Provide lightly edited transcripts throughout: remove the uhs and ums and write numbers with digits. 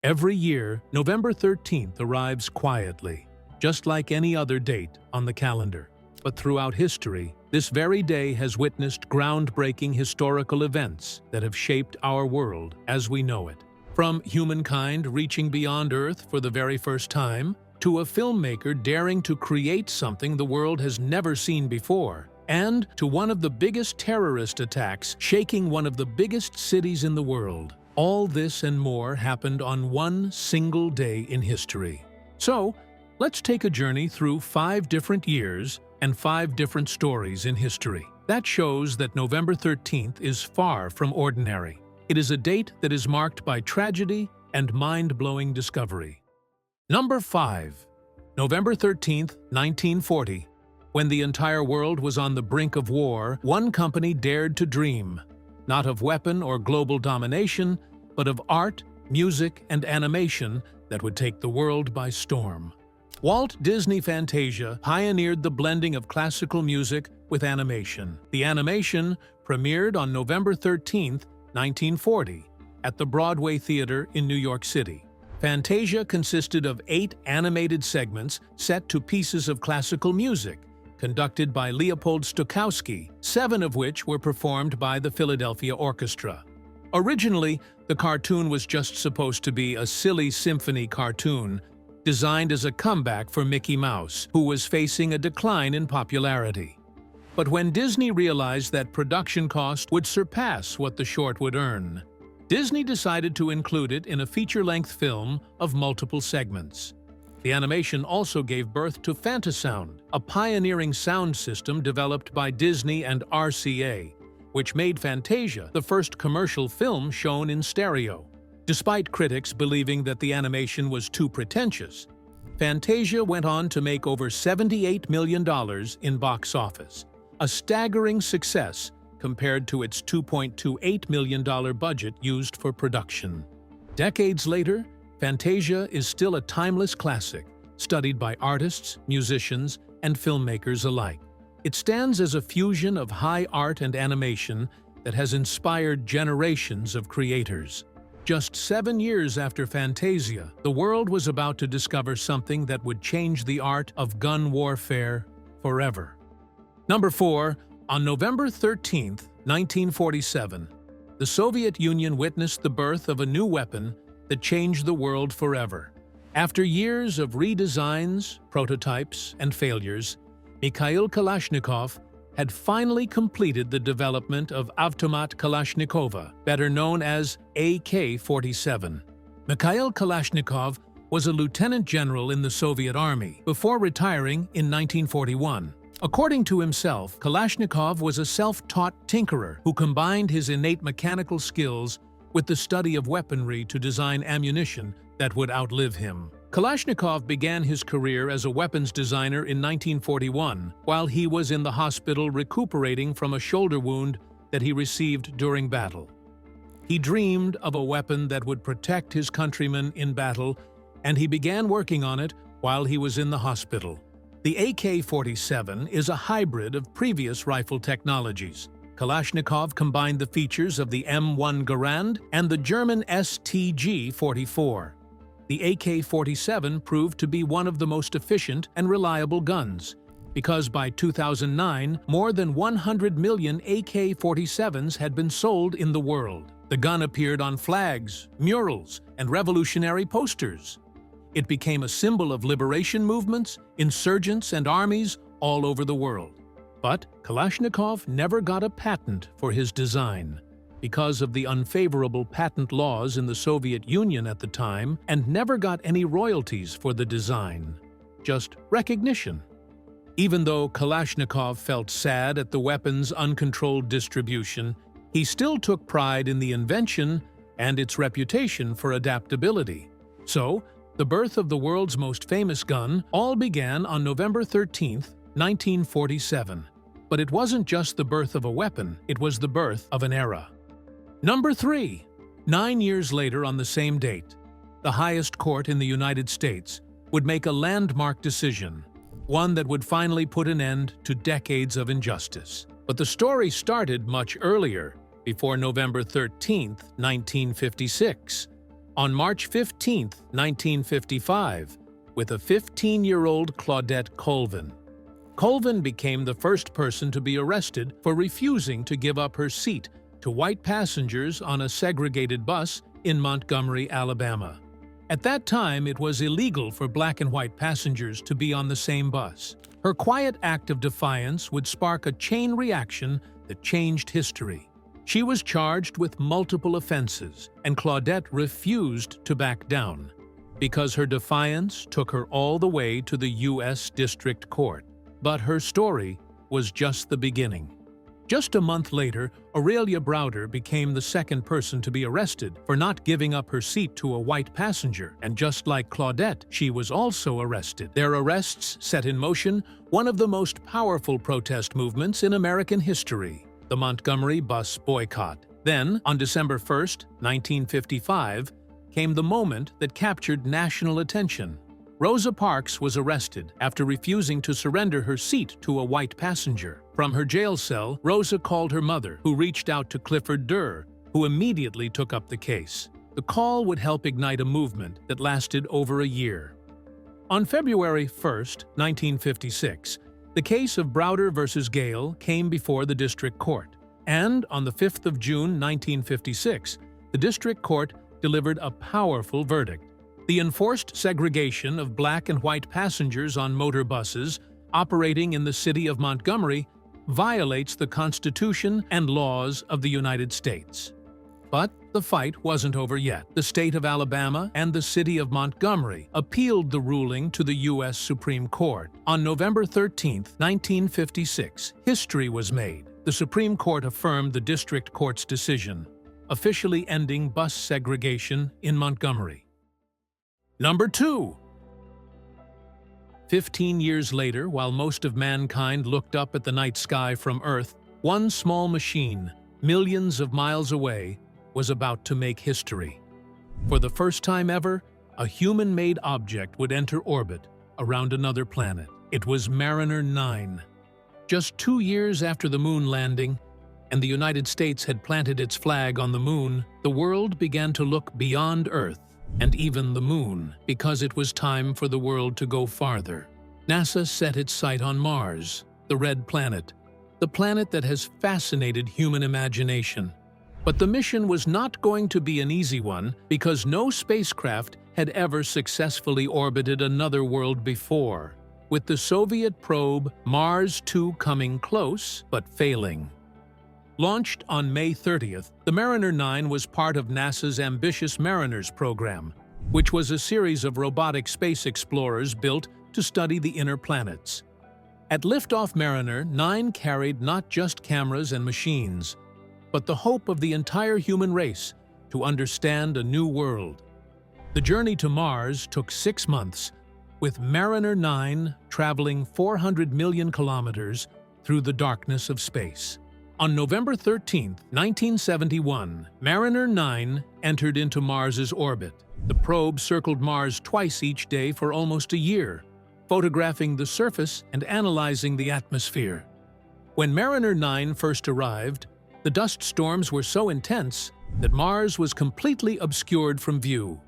Every year, November 13th arrives quietly, just like any other date on the calendar. But throughout history, this very day has witnessed groundbreaking historical events that have shaped our world as we know it. From humankind reaching beyond Earth for the very first time, to a filmmaker daring to create something the world has never seen before, and to one of the biggest terrorist attacks shaking one of the biggest cities in the world. All this and more happened on one single day in history. So, let's take a journey through 5 different years and 5 different stories in history. That shows that November 13th is far from ordinary. It is a date that is marked by tragedy and mind-blowing discovery. Number 5. November 13th, 1940. When the entire world was on the brink of war, one company dared to dream, not of weapon or global domination, but of art, music, and animation that would take the world by storm. Walt Disney Fantasia pioneered the blending of classical music with animation. The animation premiered on November 13, 1940, at the Broadway Theater in New York City. Fantasia consisted of 8 animated segments set to pieces of classical music, conducted by Leopold Stokowski, 7 of which were performed by the Philadelphia Orchestra. Originally, the cartoon was just supposed to be a silly symphony cartoon designed as a comeback for Mickey Mouse, who was facing a decline in popularity. But when Disney realized that production cost would surpass what the short would earn, Disney decided to include it in a feature-length film of multiple segments. The animation also gave birth to Fantasound, a pioneering sound system developed by Disney and RCA, which made Fantasia the first commercial film shown in stereo. Despite critics believing that the animation was too pretentious, Fantasia went on to make over $78 million in box office, a staggering success compared to its $2.28 million budget used for production. Decades later, Fantasia is still a timeless classic, studied by artists, musicians, and filmmakers alike. It stands as a fusion of high art and animation that has inspired generations of creators. Just 7 years after Fantasia, the world was about to discover something that would change the art of gun warfare forever. Number 4. On November 13, 1947, the Soviet Union witnessed the birth of a new weapon that changed the world forever. After years of redesigns, prototypes, and failures, Mikhail Kalashnikov had finally completed the development of Avtomat Kalashnikova, better known as AK-47. Mikhail Kalashnikov was a lieutenant general in the Soviet Army before retiring in 1941. According to himself, Kalashnikov was a self-taught tinkerer who combined his innate mechanical skills with the study of weaponry to design ammunition that would outlive him. Kalashnikov began his career as a weapons designer in 1941 while he was in the hospital recuperating from a shoulder wound that he received during battle. He dreamed of a weapon that would protect his countrymen in battle, and he began working on it while he was in the hospital. The AK-47 is a hybrid of previous rifle technologies. Kalashnikov combined the features of the M1 Garand and the German STG-44. The AK-47 proved to be one of the most efficient and reliable guns, because by 2009, more than 100 million AK-47s had been sold in the world. The gun appeared on flags, murals, and revolutionary posters. It became a symbol of liberation movements, insurgents, and armies all over the world. But Kalashnikov never got a patent for his design because of the unfavorable patent laws in the Soviet Union at the time, and never got any royalties for the design, just recognition. Even though Kalashnikov felt sad at the weapon's uncontrolled distribution, he still took pride in the invention and its reputation for adaptability. So, the birth of the world's most famous gun all began on November 13, 1947. But it wasn't just the birth of a weapon, it was the birth of an era. Number 3. 9 years later on the same date, the highest court in the United States would make a landmark decision, one that would finally put an end to decades of injustice. But the story started much earlier, before November 13, 1956. On March 15, 1955, with a 15-year-old Claudette Colvin. Colvin became the first person to be arrested for refusing to give up her seat to white passengers on a segregated bus in Montgomery, Alabama. At that time, it was illegal for black and white passengers to be on the same bus. Her quiet act of defiance would spark a chain reaction that changed history. She was charged with multiple offenses, and Claudette refused to back down, because her defiance took her all the way to the U.S. District Court. But her story was just the beginning. Just a month later, Aurelia Browder became the second person to be arrested for not giving up her seat to a white passenger, and just like Claudette, she was also arrested. Their arrests set in motion one of the most powerful protest movements in American history, the Montgomery bus boycott. Then, on December 1, 1955, came the moment that captured national attention. Rosa Parks was arrested after refusing to surrender her seat to a white passenger. From her jail cell, Rosa called her mother, who reached out to Clifford Durr, who immediately took up the case. The call would help ignite a movement that lasted over a year. On February 1, 1956, the case of Browder versus Gale came before the District Court. And on the 5th of June, 1956, the District Court delivered a powerful verdict. The enforced segregation of black and white passengers on motor buses operating in the city of Montgomery violates the Constitution and laws of the United States. But the fight wasn't over yet. The state of Alabama and the city of Montgomery appealed the ruling to the U.S. Supreme Court. On November 13, 1956, history was made. The Supreme Court affirmed the District Court's decision, officially ending bus segregation in Montgomery. Number 2. 15 years later, while most of mankind looked up at the night sky from Earth, one small machine, millions of miles away, was about to make history. For the first time ever, a human-made object would enter orbit around another planet. It was Mariner 9. Just 2 years after the moon landing, and the United States had planted its flag on the moon, the world began to look beyond Earth and even the moon, because it was time for the world to go farther. NASA set its sight on Mars, the red planet, the planet that has fascinated human imagination. But the mission was not going to be an easy one, because no spacecraft had ever successfully orbited another world before, with the Soviet probe Mars 2 coming close but failing. Launched on May 30th, the Mariner 9 was part of NASA's ambitious Mariners program, which was a series of robotic space explorers built to study the inner planets. At liftoff, Mariner 9 carried not just cameras and machines, but the hope of the entire human race to understand a new world. The journey to Mars took 6 months, with Mariner 9 traveling 400 million kilometers through the darkness of space. On November 13, 1971, Mariner 9 entered into Mars's orbit. The probe circled Mars twice each day for almost a year, photographing the surface and analyzing the atmosphere. When Mariner 9 first arrived, the dust storms were so intense that Mars was completely obscured from view.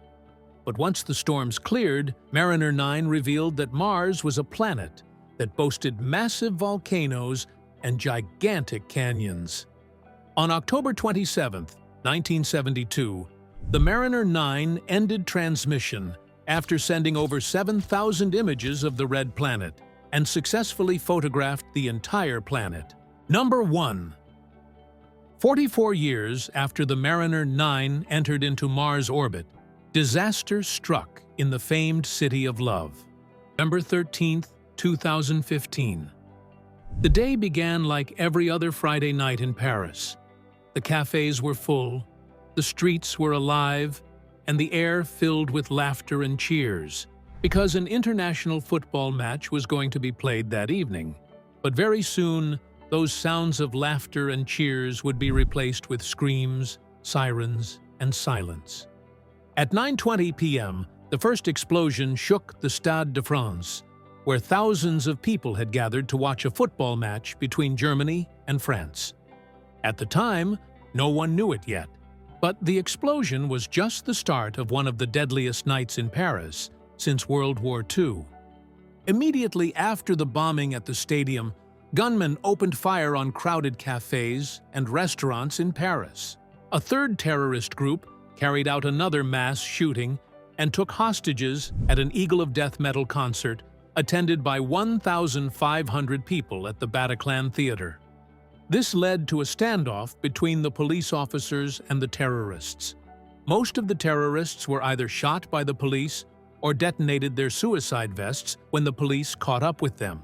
But once the storms cleared, Mariner 9 revealed that Mars was a planet that boasted massive volcanoes and gigantic canyons. On October 27, 1972, the Mariner 9 ended transmission after sending over 7,000 images of the red planet and successfully photographed the entire planet. Number 1. 44 years after the Mariner 9 entered into Mars orbit, disaster struck in the famed City of Love. November 13, 2015. The day began like every other Friday night in Paris. The cafes were full, the streets were alive, and the air filled with laughter and cheers, because an international football match was going to be played that evening. But very soon, those sounds of laughter and cheers would be replaced with screams, sirens, and silence. At 9:20 p.m., the first explosion shook the Stade de France, where thousands of people had gathered to watch a football match between Germany and France. At the time, no one knew it yet, But the explosion was just the start of one of the deadliest nights in Paris since World War II. Immediately after the bombing at the stadium, gunmen opened fire on crowded cafes and restaurants in Paris. A third terrorist group carried out another mass shooting and took hostages at an Eagle of Death metal concert attended by 1,500 people at the Bataclan Theater. This led to a standoff between the police officers and the terrorists. Most of the terrorists were either shot by the police or detonated their suicide vests when the police caught up with them.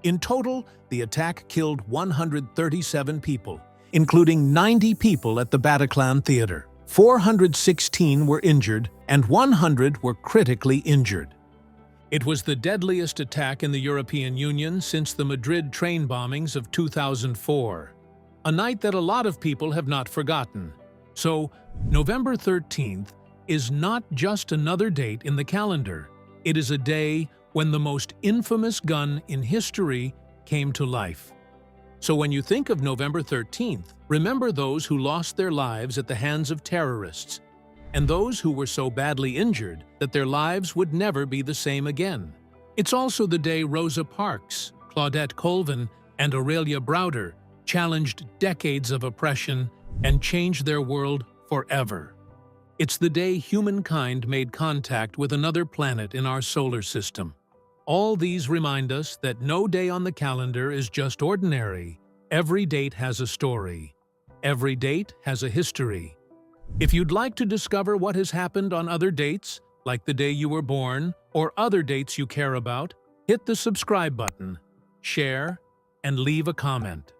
In total, the attack killed 137 people, including 90 people at the Bataclan Theater. 416 were injured, and 100 were critically injured. It was the deadliest attack in the European Union since the Madrid train bombings of 2004, a night that a lot of people have not forgotten. So, November 13th is not just another date in the calendar. It is a day when the most infamous gun in history came to life. So when you think of November 13th, remember those who lost their lives at the hands of terrorists, and those who were so badly injured that their lives would never be the same again. It's also the day Rosa Parks, Claudette Colvin, and Aurelia Browder challenged decades of oppression and changed their world forever. It's the day humankind made contact with another planet in our solar system. All these remind us that no day on the calendar is just ordinary. Every date has a story. Every date has a history. If you'd like to discover what has happened on other dates, like the day you were born, or other dates you care about, hit the subscribe button, share, and leave a comment.